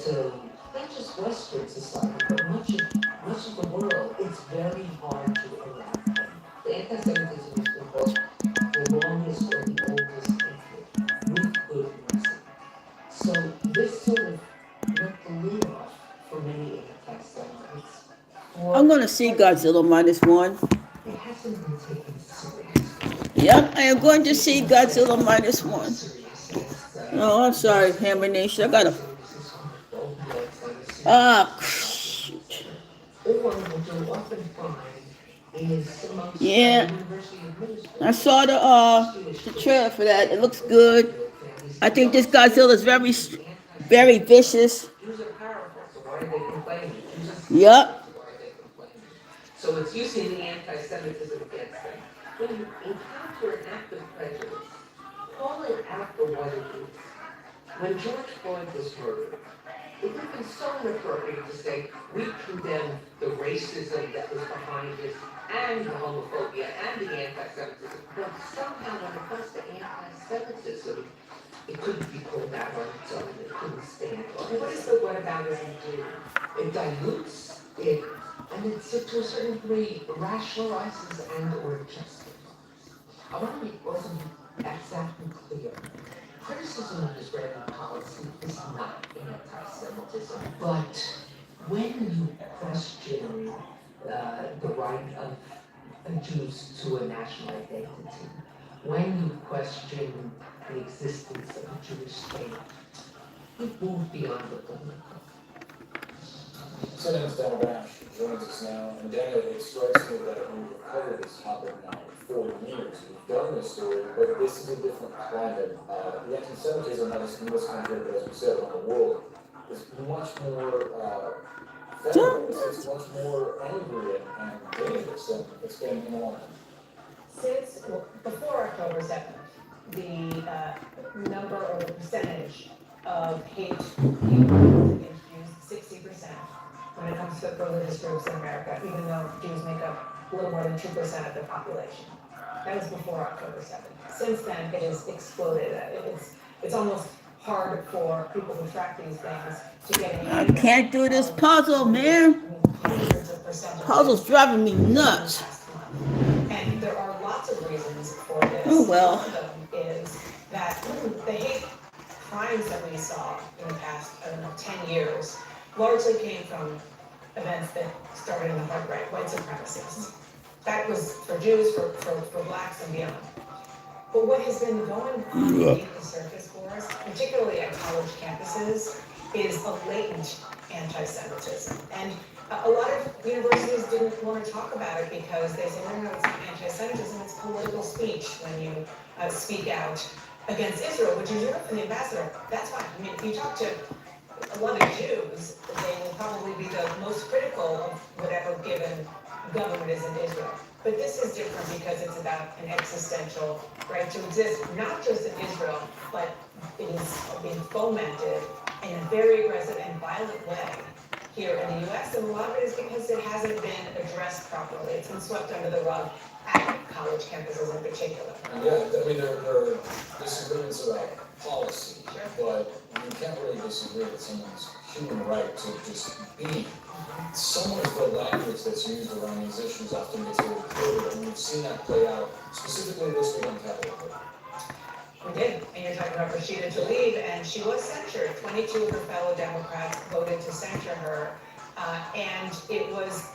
to not just Western society, but much of the world, it's very hard to eradicate. The anti-Semitism has been both the longest or the oldest hatred, with good reason. So this sort of ripped the lid off for many anti-Semites. I'm going to see Godzilla -1. It hasn't been taken seriously. Yep, I am going to see Godzilla -1. Oh, I'm sorry, Hammer Nation. I gotta. Ah, shoot. Yeah, I saw the trailer for that. It looks good. I think this Godzilla is very vicious. Yep. So it's using the anti-Semitism against them. When you encounter an act of prejudice, call it out for what it is. When George Floyd was murdered, it would have been so inappropriate to say we condemn the racism that was behind this and the homophobia and the anti-Semitism. But somehow when it comes to anti-Semitism, it couldn't be pulled out on its own. It couldn't stand on it. What does the whataboutism do? It dilutes it, and it, to a certain degree, rationalizes and or justifies. I want to make also exactly clear. Criticism of Israeli policy is not anti-Semitism, but when you question the right of Jews to a national identity, when you question the existence of a Jewish state, it moved beyond the political. So name's Daniel Branch joins us now, and Daniel, it strikes me that we've covered this topic now for 40 years. We've done this story, but this is a different climate. The anti-Semitism not just in this country, but as we said, around the world, is much more feminist. It's much more angry and dangerous than it's been in a long time. Since before October 7th, the number or the percentage of hate against Jews, 60%. When it comes to religious groups in America, even though Jews make up a little more than 2% of the population. That was before October 7th. Since then, it has exploded. It's almost hard for people who track these things to get any. I can't do this puzzle, man. Puzzle's driving me nuts. And there are lots of reasons for this. Oh, well. One of them is that the hate crimes that we saw in the past, 10 years, largely came from events that started in the hard right, white supremacists. That was for Jews, for blacks and beyond. But what has been going on beneath the surface for us, particularly at college campuses, is a latent anti-Semitism. And a lot of universities didn't want to talk about it because they say, no, it's not anti-Semitism, it's political speech when you speak out against Israel, which is you heard from the ambassador. That's fine. I mean, if you talk to a lot of Jews, they will probably be the most critical of whatever given government is in Israel. But this is different because it's about an existential right to exist, not just in Israel, but it is being fomented in a very aggressive and violent way here in the U.S. And a lot of it is because it hasn't been addressed properly. It's been swept under the rug at college campuses in particular. Yeah, I mean, there are disagreements about policy, but you can't really disagree with someone's human right to just be. Some of the language that's used around these issues often gets very clear, and we've seen that play out specifically this week on Capitol Hill. We did, and you're talking about Rashida Tlaib, and she was censured. 22 of her fellow Democrats voted to censure her, and it was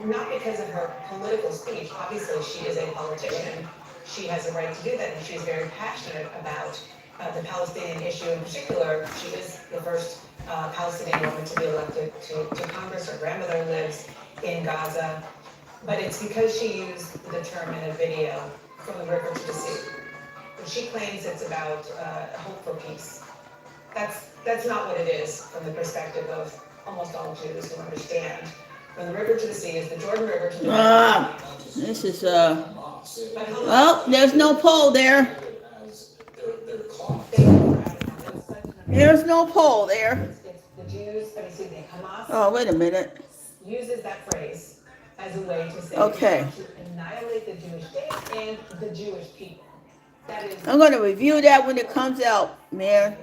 not because of her political speech. Obviously, she is a politician. She has a right to do that, and she's very passionate about the Palestinian issue in particular. She is the first Palestinian woman to be elected to Congress. Her grandmother lives in Gaza. But it's because she used the term in a video, From the River to the Sea. She claims it's about hope for peace. That's not what it is from the perspective of almost all Jews who understand. From the river to the sea is the Jordan River to the sea. This is well, there's no poll there. There's no poll there. It's the Jews, excuse me, Hamas. Oh, wait a minute. Uses that phrase as a way to say okay. To annihilate the Jewish state and the Jewish people. That is. I'm going to review that when it comes out, man.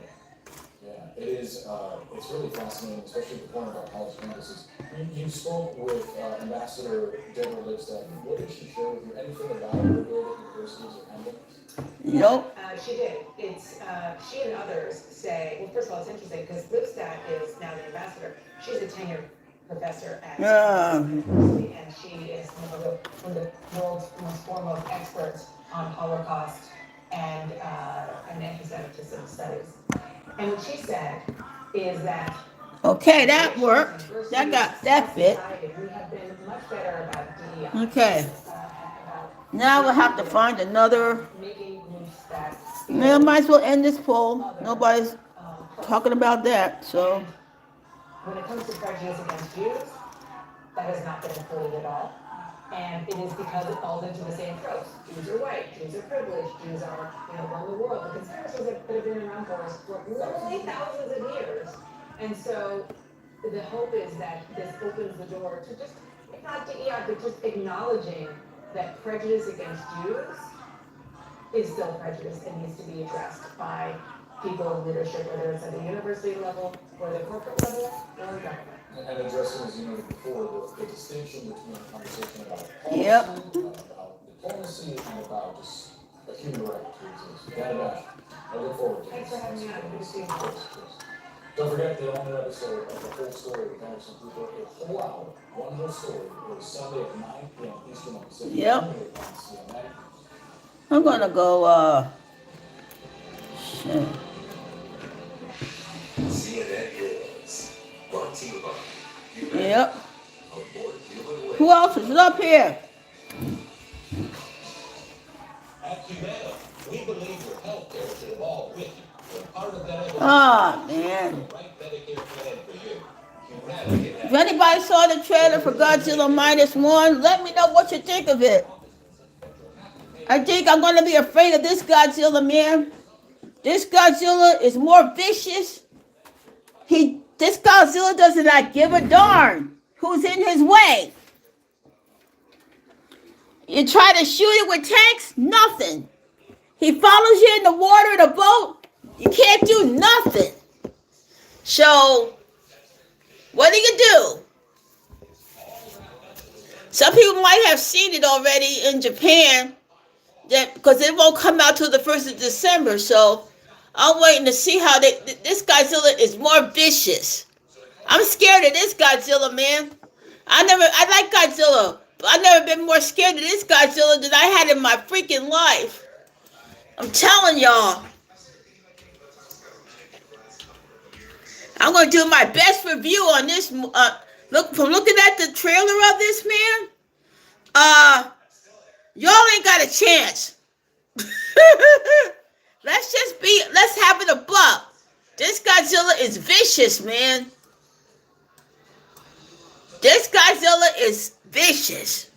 it is, it's really fascinating, especially the point about college campuses. You spoke with Ambassador Deborah Lipstadt. What did she share with you? Anything about her role at universities or handling? Nope. She did. She and others say, well, first of all, it's interesting because Lipstadt is now the ambassador. She's a tenured professor at university, and she is one of the world's most foremost experts on Holocaust and anti-Semitism studies. And what she said is that Okay, that worked. That fit. we have been much better about DEI. Okay. Now we'll have to find another. Making groups that Now, might as well end this poll. Nobody's talking about that, so. when it comes to prejudice against Jews, that has not been included at all. And it is because it falls into the same tropes. Jews are white, Jews are privileged, Jews are, run the world. The conspiracies that have been around for literally thousands of years. And so the hope is that this opens the door to just, if not DEI, but just acknowledging that prejudice against Jews is still prejudice and needs to be addressed by people in leadership, whether it's at the university level, or the corporate level, or government. And addressing, as you noted before, the distinction between a conversation about Yep. policy, about diplomacy, and about just a human right to exist. I look forward to Thanks this. for having me on. Good to see you. Of course. Don't forget the only episode of the whole story with Anderson Cooper, a whole hour, one whole story. It was Sunday at 9 p.m. Eastern on Pacific. Yep. Only on CNN. I'm gonna go, shit. CNN News. Brought to you by Yep. Aboard Human Way. Who else is up here? At Humana, we believe your health care should evolve with you. We're part of that evolution. Ah, man. The right Medicare plan for you. Humana can If anybody saw the trailer for Godzilla -1, let me know what you think of it. I think I'm gonna be afraid of this Godzilla, man. This Godzilla is more vicious. This Godzilla does not give a darn who's in his way. You try to shoot it with tanks, nothing. He follows you in the water in a boat, you can't do nothing. So, what do? Some people might have seen it already in Japan, because it won't come out till the 1st of December. So, I'm waiting to see how this Godzilla is more vicious. I'm scared of this Godzilla, man. I like Godzilla, but I've never been more scared of this Godzilla than I had in my freaking life. I'm telling y'all. I'm going to do my best review on this. From looking at the trailer of this, man, y'all ain't got a chance. Let's have it a buck. This Godzilla is vicious, man. This Godzilla is vicious.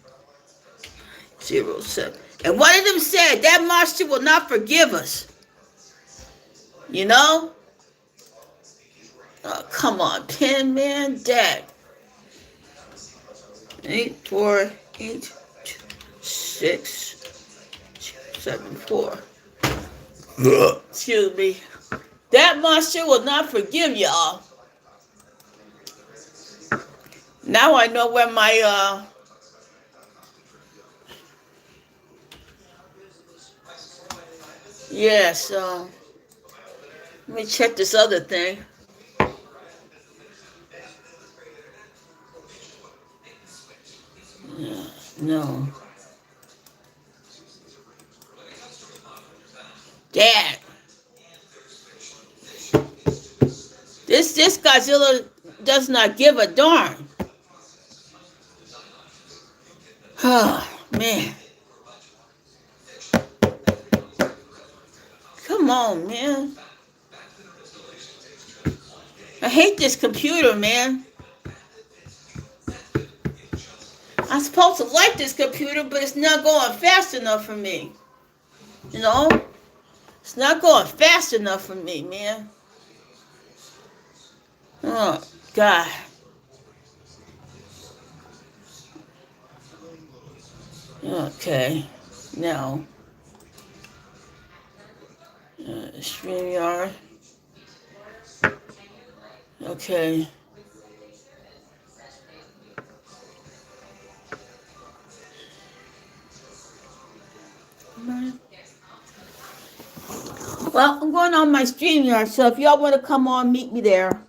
07. And one of them said that monster will not forgive us. You know? Oh, come on, Pin, man, Dad. 8, 4, 8, 6, 7, 4. Excuse me. That monster will not forgive y'all. Now I know where my yes, let me check this other thing. No. Dad. This Godzilla does not give a darn. Oh, man. Come on, man. I hate this computer, man. I'm supposed to like this computer, but it's not going fast enough for me. You know? It's not going fast enough for me, man. Oh, God. Okay. Now. StreamYard. Okay. Well, I'm going on my StreamYard, so if y'all want to come on, meet me there.